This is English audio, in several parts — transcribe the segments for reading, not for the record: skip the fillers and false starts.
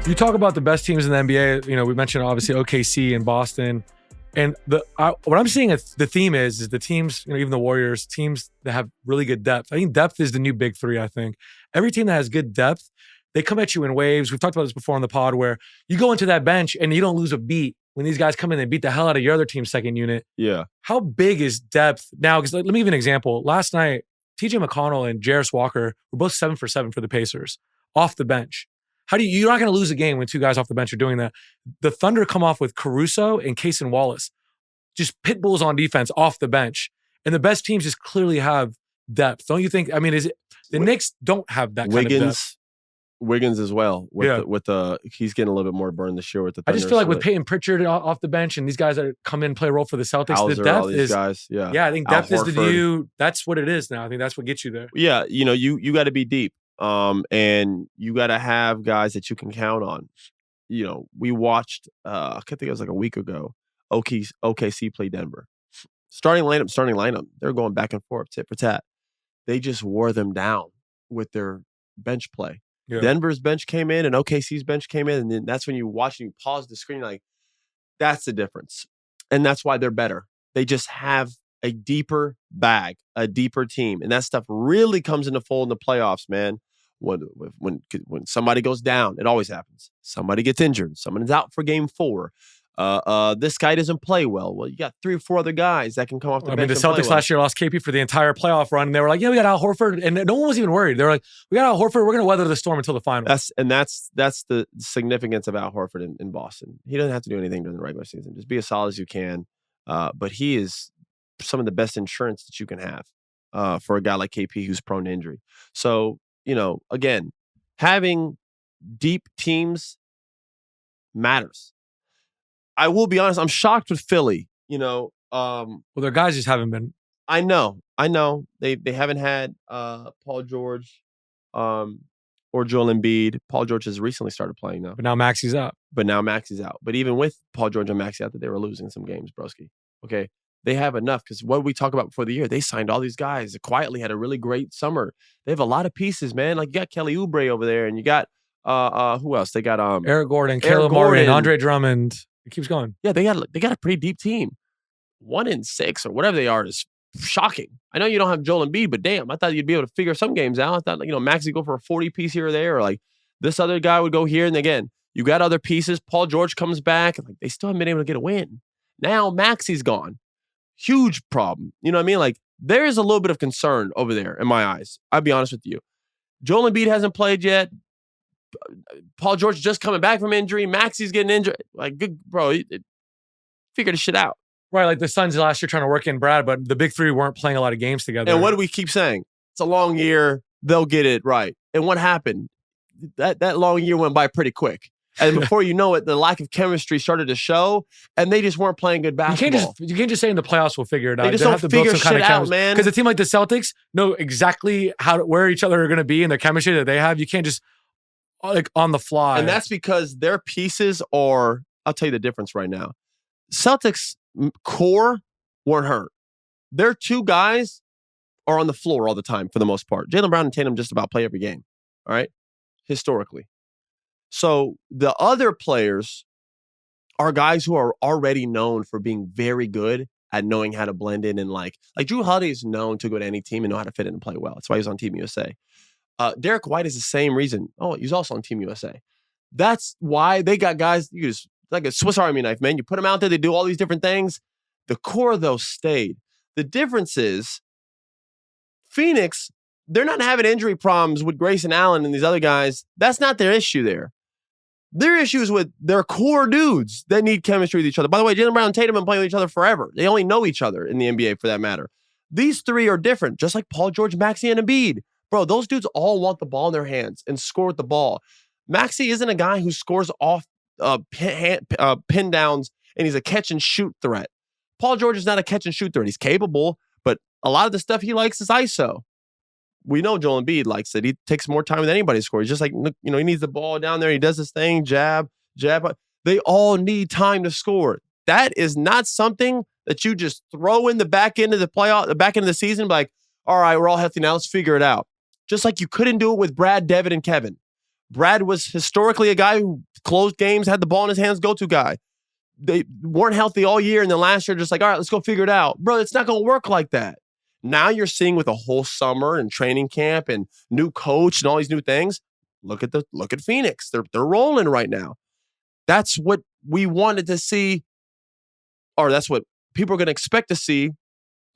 You talk about the best teams in the NBA. You know, we mentioned obviously OKC and Boston. And what I'm seeing the theme is the teams, you know, even the Warriors, teams that have really good depth. I think depth is the new big three, I think. Every team that has good depth, they come at you in waves. We've talked about this before on the pod where you go into that bench and you don't lose a beat when these guys come in and beat the hell out of your other team's second unit. Yeah. How big is depth now? Because let me give you an example. Last night, TJ McConnell and Jarris Walker were both 7 for 7 for the Pacers off the bench. You're not going to lose a game when two guys off the bench are doing that. The Thunder come off with Caruso and Cason Wallace, just pit bulls on defense off the bench. And the best teams just clearly have depth. Don't you think? I mean, the Knicks don't have that kind of depth. Wiggins as well. He's getting a little bit more burn this year with the Thunder. I just feel like with Peyton Pritchard off the bench and these guys that come in and play a role for the Celtics, Hauser, the depth all these is guys. Yeah. Yeah, I think depth is the new. That's what it is now. I think that's what gets you there. Yeah, you know, you got to be deep. And you got to have guys that you can count on. You know, we watched, I think it was like a week ago, OKC play Denver. Starting lineup. They're going back and forth, tit for tat. They just wore them down with their bench play. Yeah. Denver's bench came in and OKC's bench came in. And then that's when you watch and you pause the screen like, that's the difference. And that's why they're better. They just have a deeper bag, a deeper team. And that stuff really comes into fold in the playoffs, man. When somebody goes down, it always happens. Somebody gets injured. Someone's out for game 4. This guy doesn't play well. Well, you got 3 or 4 other guys that can come off the bench. I mean, the Celtics last year lost KP for the entire playoff run. And they were like, yeah, we got Al Horford. And no one was even worried. They were like, we got Al Horford. We're going to weather the storm until the final. That's the significance of Al Horford in Boston. He doesn't have to do anything during the regular season. Just be as solid as you can. But he is some of the best insurance that you can have for a guy like KP who's prone to injury. So, you know, again, having deep teams matters. I will be honest, I'm shocked with Philly. You know, well, their guys just haven't been. I know. They haven't had Paul George or Joel Embiid. Paul George has recently started playing now. But now Maxi's out. But even with Paul George and Maxi out, that they were losing some games, broski. Okay. They have enough because what we talk about before the year, they signed all these guys. They quietly had a really great summer. They have a lot of pieces, man. Like you got Kelly Oubre over there, and you got who else? They got Eric Gordon, Caleb Martin, Andre Drummond. It keeps going. Yeah, they got a pretty deep team. 1-6 or whatever they are is shocking. I know you don't have Joel Embiid, but damn, I thought you'd be able to figure some games out. I thought, you know, Max would go for a 40 piece here or there, or like this other guy would go here. And again, you got other pieces. Paul George comes back, and like they still haven't been able to get a win. Now Maxi's gone. Huge problem. You know what I mean? Like there is a little bit of concern over there in my eyes. I'll be honest with you. Joel Embiid hasn't played yet. Paul George just coming back from injury. Maxi's getting injured. Like, good, bro, figure this shit out. Right, like the Suns last year trying to work in Brad, but the big three weren't playing a lot of games together. And what do we keep saying? It's a long year. They'll get it right. And what happened? That long year went by pretty quick. And before you know it, the lack of chemistry started to show, and they just weren't playing good basketball. You can't just say in the playoffs we'll figure it out. They just don't figure shit out, man. Because a team like the Celtics know exactly where each other are going to be and the chemistry that they have. You can't just like on the fly. And that's because their pieces are, I'll tell you the difference right now. Celtics core weren't hurt. Their 2 guys are on the floor all the time for the most part. Jaylen Brown and Tatum just about play every game. All right? Historically. So the other players are guys who are already known for being very good at knowing how to blend in and like Drew Holiday is known to go to any team and know how to fit in and play well. That's why he was on Team USA. Derek White is the same reason. Oh, he's also on Team USA. That's why they got guys, you just like a Swiss Army knife, man. You put them out there, they do all these different things. The core, though, stayed. The difference is Phoenix, they're not having injury problems with Grayson Allen and these other guys. That's not their issue there. Their issue is with their core dudes that need chemistry with each other. By the way, Jaylen Brown and Tatum have been playing with each other forever. They only know each other in the NBA for that matter. These 3 are different, just like Paul George, Maxey, and Embiid. Bro, those dudes all want the ball in their hands and score with the ball. Maxey isn't a guy who scores off pin downs and he's a catch and shoot threat. Paul George is not a catch and shoot threat. He's capable, but a lot of the stuff he likes is ISO. We know Joel Embiid likes it. He takes more time than anybody to score. He's just like, you know, he needs the ball down there. He does his thing, jab. They all need time to score. That is not something that you just throw in the back end of the back end of the season, like, all right, we're all healthy now. Let's figure it out. Just like you couldn't do it with Brad, Devin, and Kevin. Brad was historically a guy who closed games, had the ball in his hands, go-to guy. They weren't healthy all year, and then last year just like, all right, let's go figure it out. Bro, it's not going to work like that. Now you're seeing with a whole summer and training camp and new coach and all these new things. Look at Phoenix. They're rolling right now. That's what we wanted to see, or that's what people are going to expect to see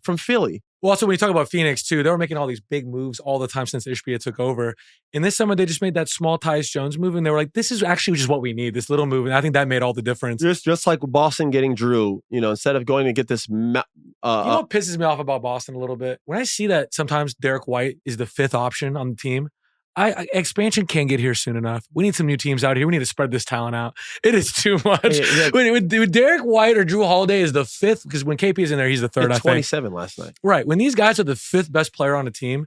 from Philly. Well, also, when you talk about Phoenix, too, they were making all these big moves all the time since Ishbia took over. And this summer, they just made that small Tyus Jones move, and they were like, this is actually just what we need, this little move. And I think that made all the difference. Just like Boston getting Drew, instead of going to get this... you know what pisses me off about Boston a little bit? When I see that sometimes Derek White is the 5th option on the team, expansion can't get here soon enough. We need some new teams out here. We need to spread this talent out. It is too much. Yeah. When Derek White or Drew Holiday is the 5th, because when KP is in there, he's the 3rd, I think. 27 last night. Right. When these guys are the 5th best player on the team,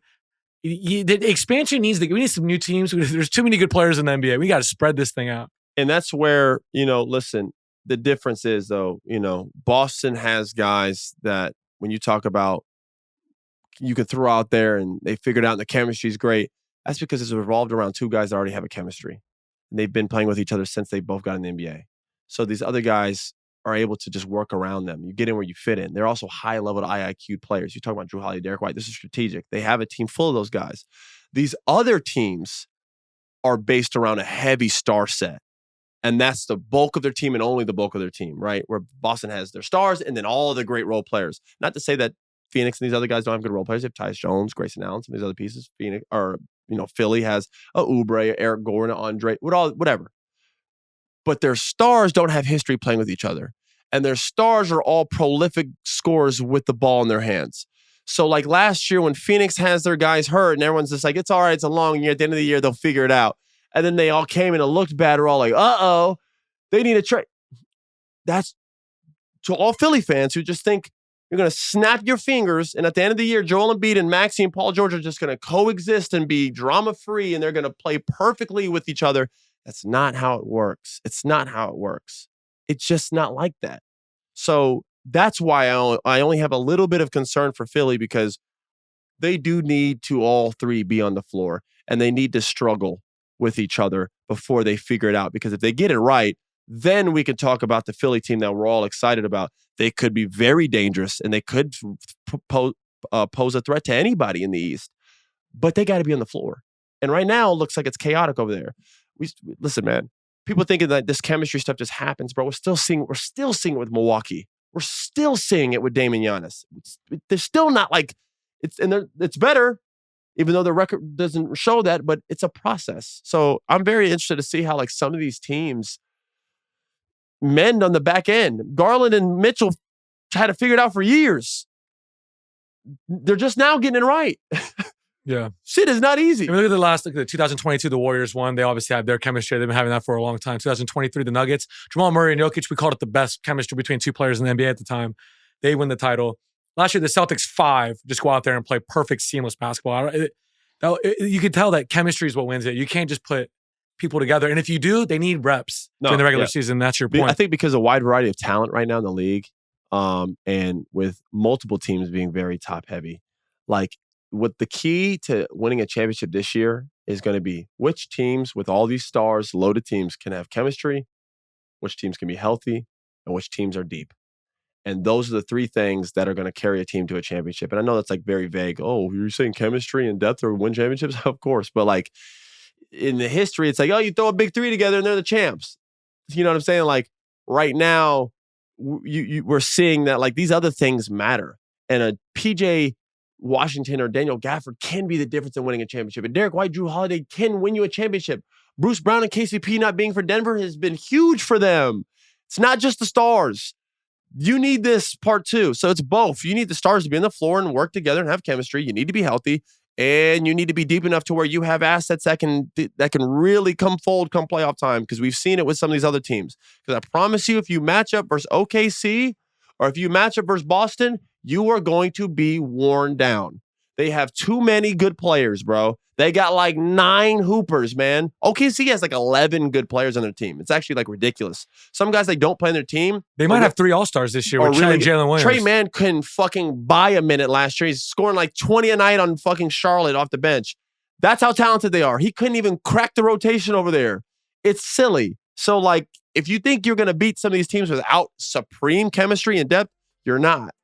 the expansion we need some new teams. There's too many good players in the NBA. We got to spread this thing out. And that's where, listen, the difference is, though, Boston has guys that when you talk about, you can throw out there and they figured out and the chemistry is great. That's because it's revolved around 2 guys that already have a chemistry. And they've been playing with each other since they both got in the NBA. So these other guys are able to just work around them. You get in where you fit in. They're also high-level IIQ players. You talk about Drew Holiday, Derek White. This is strategic. They have a team full of those guys. These other teams are based around a heavy star set. And that's the bulk of their team and only the bulk of their team, right? Where Boston has their stars and then all of the great role players. Not to say that Phoenix and these other guys don't have good role players. They have Tyus Jones, Grayson Allen, some of these other pieces. Philly has a Oubre, Eric Gordon, Andre, whatever. But their stars don't have history playing with each other. And their stars are all prolific scorers with the ball in their hands. So like last year when Phoenix has their guys hurt and everyone's just like, it's all right, it's a long year. At the end of the year, they'll figure it out. And then they all came and it looked bad. We're all like, uh-oh, they need a trade. That's to all Philly fans who just think, you're going to snap your fingers, and at the end of the year, Joel Embiid and Maxey and Paul George are just going to coexist and be drama-free, and they're going to play perfectly with each other. That's not how it works. It's not how it works. It's just not like that. So that's why I only have a little bit of concern for Philly, because they do need to all 3 be on the floor, and they need to struggle with each other before they figure it out. Because if they get it right, then we can talk about the Philly team that we're all excited about. They could be very dangerous, and they could pose a threat to anybody in the East. But they got to be on the floor. And right now, it looks like it's chaotic over there. Listen, man. People thinking that this chemistry stuff just happens, bro. We're still seeing it with Milwaukee. We're still seeing it with Damon Giannis. They're still not like it's better, even though the record doesn't show that. But it's a process. So I'm very interested to see how like some of these teams mend on the back end. Garland and Mitchell had to figure it out for years. They're just now getting it right. Yeah. Shit is not easy. I mean, look at the 2022, the Warriors won. They obviously have their chemistry. They've been having that for a long time. 2023, the Nuggets. Jamal Murray and Jokic, we called it the best chemistry between 2 players in the NBA at the time. They win the title. Last year, the Celtics 5 just go out there and play perfect, seamless basketball. You can tell that chemistry is what wins it. You can't just put people together. And if you do, they need reps during the regular season. That's your point. I think because of a wide variety of talent right now in the league, and with multiple teams being very top heavy, like what the key to winning a championship this year is going to be which teams with all these stars, loaded teams, can have chemistry, which teams can be healthy, and which teams are deep. And those are the 3 things that are going to carry a team to a championship. And I know that's like very vague. Oh, you're saying chemistry and depth or win championships? Of course. But like, in the history, it's like, oh, you throw a big 3 together and they're the champs. You know what I'm saying? Like right now, we're seeing that like these other things matter. And a PJ Washington or Daniel Gafford can be the difference in winning a championship. And Derek White, Drew Holiday can win you a championship. Bruce Brown and KCP not being for Denver has been huge for them. It's not just the stars. You need this part too. So it's both. You need the stars to be on the floor and work together and have chemistry. You need to be healthy. And you need to be deep enough to where you have assets that can really come fold come playoff time, because we've seen it with some of these other teams. Because I promise you, if you match up versus OKC or if you match up versus Boston, you are going to be worn down. They have too many good players, bro. They got like 9 hoopers, man. OKC has like 11 good players on their team. It's actually like ridiculous. Some guys they don't play on their team. They might have 3 All-Stars this year with Chet and Jalen Williams. Trey Mann couldn't fucking buy a minute last year. He's scoring like 20 a night on fucking Charlotte off the bench. That's how talented they are. He couldn't even crack the rotation over there. It's silly. So, like, if you think you're going to beat some of these teams without supreme chemistry and depth, you're not.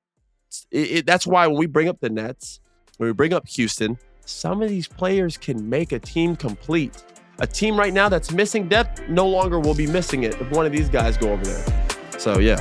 That's why when we bring up the Nets, when we bring up Houston, some of these players can make a team complete. A team right now that's missing depth no longer will be missing it if one of these guys go over there. So, yeah.